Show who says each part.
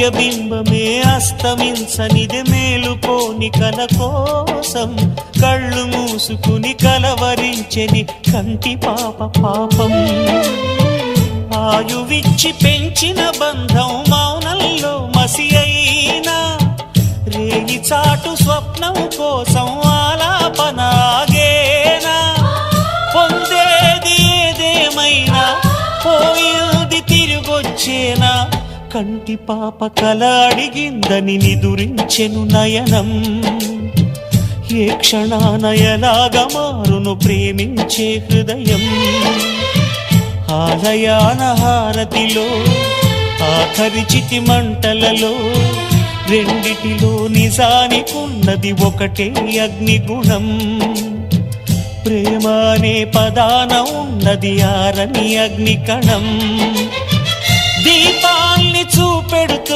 Speaker 1: సూర్యబింబమే అస్తమించనిది మేలుకోని కల కోసం కళ్ళు మూసుకుని కలవరించెని కంటి పాప పాపం. ఆయువిచ్చి పెంచిన బంధం మౌనంలో మసి అయినా రేగి చాటు స్వప్నం కోసం ఆలాపనాగేనా. పొందేది ఏదేమైనా పోయింది తిరిగొచ్చేనా. కంటి పాప కల అడిగిందని నిదురించెను నయనం. ఏ క్షణాన ఎలాగా మారును ప్రేమించే హృదయం. ఆలయాన హారతిలో ఆఖరి చితి మంటలలో రెండిటిలో నిజానికున్నది ఒకటే అగ్నిగుణం. ప్రేమ అనే పదాన ఉన్నది ఆరని అగ్నికణం. దీపాల్ని చూపెడుతుంది